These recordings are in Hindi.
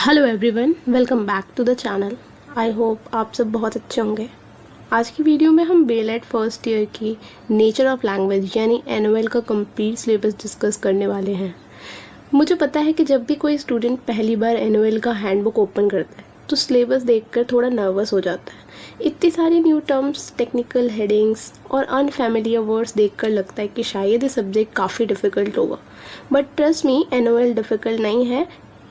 Hello everyone, welcome back to the channel. I hope आप सब बहुत अच्छे होंगे। आज की वीडियो में हम बीएलएड फर्स्ट ईयर की नेचर ऑफ लैंग्वेज यानी एनओएल का कंप्लीट सिलेबस डिस्कस करने वाले हैं। मुझे पता है कि जब भी कोई स्टूडेंट पहली बार एनओएल का हैंडबुक ओपन करता है तो सिलेबस देखकर थोड़ा नर्वस हो जाता है। इतनी सारी न्यू टर्म्स, टेक्निकल हेडिंग्स और अनफैमिलियर वर्ड्स देखकर लगता है कि शायद ये सब्जेक्ट काफ़ी डिफ़िकल्ट होगा। बट ट्रस्ट मी, एनओएल डिफ़िकल्ट नहीं है,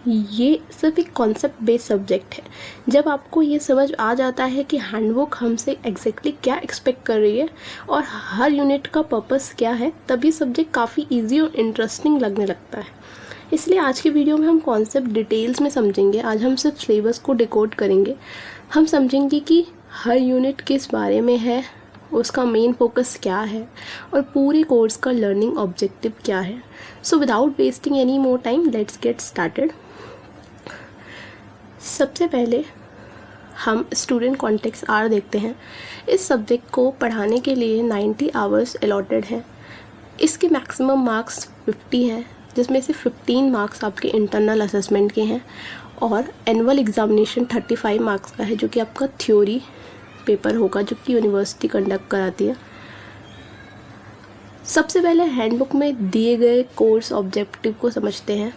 ये सिर्फ एक कॉन्सेप्ट बेस्ड सब्जेक्ट है। जब आपको ये समझ आ जाता है कि हैंडबुक हमसे एग्जैक्टली क्या एक्सपेक्ट कर रही है और हर यूनिट का पर्पस क्या है, तब ये सब्जेक्ट काफ़ी इजी और इंटरेस्टिंग लगने लगता है। इसलिए आज की वीडियो में हम कॉन्सेप्ट डिटेल्स में समझेंगे। आज हम सिर्फ सिलेबस को डिकोड करेंगे। हम समझेंगे कि हर यूनिट किस बारे में है, उसका मेन फोकस क्या है और पूरे कोर्स का लर्निंग ऑब्जेक्टिव क्या है। So without wasting any more time, let's get started. सबसे पहले हम स्टूडेंट कॉन्टेक्स्ट आर देखते हैं। इस सब्जेक्ट को पढ़ाने के लिए 90 आवर्स अलॉटेड हैं। इसके मैक्सिमम मार्क्स 50 हैं, जिसमें से 15 मार्क्स आपके इंटरनल असेसमेंट के हैं और एनुअल एग्जामिनेशन 35 मार्क्स का है, जो कि आपका थ्योरी पेपर होगा जो कि यूनिवर्सिटी कंडक्ट कराती है। सबसे पहले हैंडबुक में दिए गए कोर्स ऑब्जेक्टिव को समझते हैं।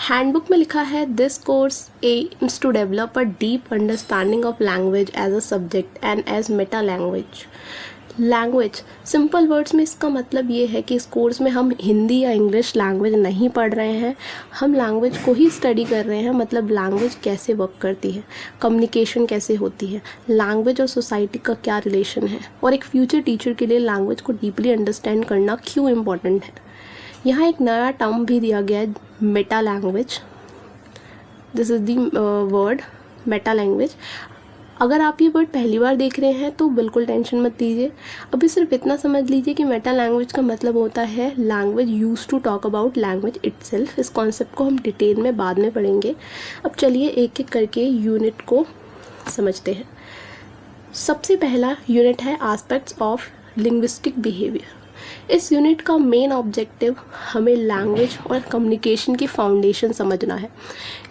हैंडबुक में लिखा है, this course aims to develop a deep understanding of language as a subject and as meta language. Language simple words में इसका मतलब ये है कि इस कोर्स में हम हिंदी या इंग्लिश लैंग्वेज नहीं पढ़ रहे हैं, हम लैंग्वेज को ही स्टडी कर रहे हैं। मतलब लैंग्वेज कैसे वर्क करती है, कम्युनिकेशन कैसे होती है, लैंग्वेज और सोसाइटी का क्या रिलेशन है, और एक फ्यूचर टीचर के लिए लैंग्वेज को डीपली अंडरस्टैंड करना क्यों इम्पोर्टेंट है। यहाँ एक नया टर्म भी दिया गया है, Meta language. This is the word Meta language. अगर आप ये वर्ड पहली बार देख रहे हैं तो बिल्कुल टेंशन मत लीजिए। अभी सिर्फ इतना समझ लीजिए कि मेटा लैंग्वेज का मतलब होता है language use to talk about language itself. इस कॉन्सेप्ट को हम डिटेल में बाद में पढ़ेंगे। अब चलिए एक एक करके यूनिट को समझते हैं। सबसे पहला यूनिट है एस्पेक्ट्स ऑफ लिंग्विस्टिक बिहेवियर। इस यूनिट का मेन ऑब्जेक्टिव हमें लैंग्वेज और कम्युनिकेशन की फाउंडेशन समझना है।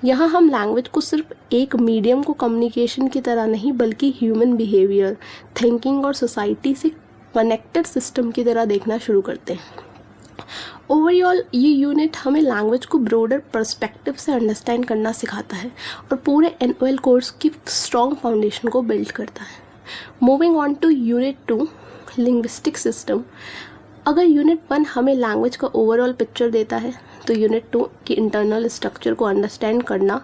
यहाँ हम लैंग्वेज को सिर्फ एक मीडियम को कम्युनिकेशन की तरह नहीं, बल्कि ह्यूमन बिहेवियर, थिंकिंग और सोसाइटी से कनेक्टेड सिस्टम की तरह देखना शुरू करते हैं। ओवरऑल ये यूनिट हमें लैंग्वेज को ब्रॉडर पर्सपेक्टिव से अंडरस्टैंड करना सिखाता है और पूरे एनओएल कोर्स की स्ट्रॉन्ग फाउंडेशन को बिल्ड करता है। Moving on to unit 2, linguistic system. अगर यूनिट 1 हमें लैंग्वेज का ओवरऑल पिक्चर देता है तो यूनिट 2 की इंटरनल स्ट्रक्चर को अंडरस्टैंड करना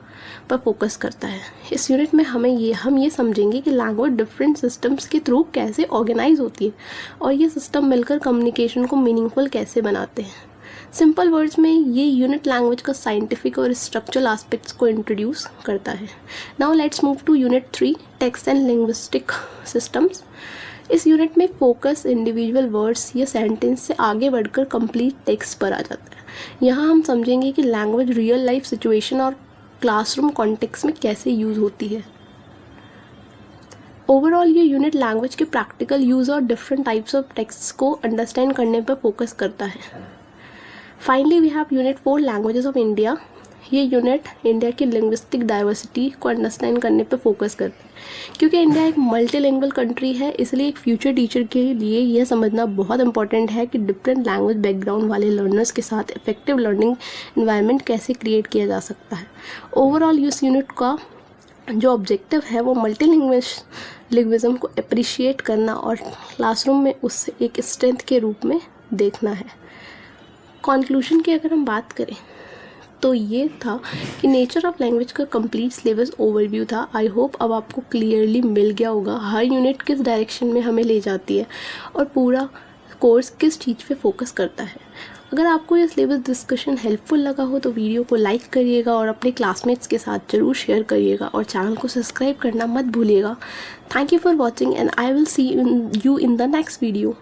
पर फोकस करता है। इस यूनिट में हम ये समझेंगे कि लैंग्वेज डिफरेंट सिस्टम्स के थ्रू कैसे ऑर्गेनाइज होती है और ये सिस्टम मिलकर कम्युनिकेशन को मीनिंगफुल कैसे बनाते हैं। सिंपल वर्ड्स में ये यूनिट लैंग्वेज का साइंटिफिक और स्ट्रक्चरल एस्पेक्ट्स को इंट्रोड्यूस करता है। Now let's move to unit 3, text and linguistic systems. इस यूनिट में फोकस इंडिविजुअल वर्ड्स या सेंटेंस से आगे बढ़कर कंप्लीट टेक्स्ट पर आ जाता है। यहाँ हम समझेंगे कि लैंग्वेज रियल लाइफ सिचुएशन और क्लासरूम कॉन्टेक्स्ट में कैसे यूज़ होती है। ओवरऑल ये यूनिट लैंग्वेज के प्रैक्टिकल यूज़ और डिफरेंट टाइप्स ऑफ टेक्स्ट को अंडरस्टैंड करने पर फोकस करता है। Finally we have unit 4, languages of India. ये यूनिट इंडिया की लिंग्विस्टिक डाइवर्सिटी को अंडरस्टैंड करने पर फोकस करता है। क्योंकि इंडिया एक मल्टीलिंगुअल कंट्री है, इसलिए एक फ्यूचर टीचर के लिए यह समझना बहुत इंपॉर्टेंट है कि डिफरेंट लैंग्वेज बैकग्राउंड वाले लर्नर्स के साथ इफेक्टिव लर्निंग एनवायरनमेंट कैसे क्रिएट किया जा सकता है। ओवरऑल इस यूनिट का जो ऑब्जेक्टिव है वो मल्टीलिंग्विज्म को अप्रिशिएट करना और क्लासरूम में उससे एक स्ट्रेंथ के रूप में देखना है। कंक्लूजन की अगर हम बात करें तो ये था कि नेचर ऑफ लैंग्वेज का कंप्लीट सिलेबस ओवरव्यू था। आई होप अब आपको क्लियरली मिल गया होगा हर यूनिट किस डायरेक्शन में हमें ले जाती है और पूरा कोर्स किस चीज़ पे फोकस करता है। अगर आपको ये सिलेबस डिस्कशन हेल्पफुल लगा हो तो वीडियो को लाइक करिएगा और अपने क्लासमेट्स के साथ ज़रूर शेयर करिएगा और चैनल को सब्सक्राइब करना मत भूलिएगा। Thank you for watching and I will see you in the next video.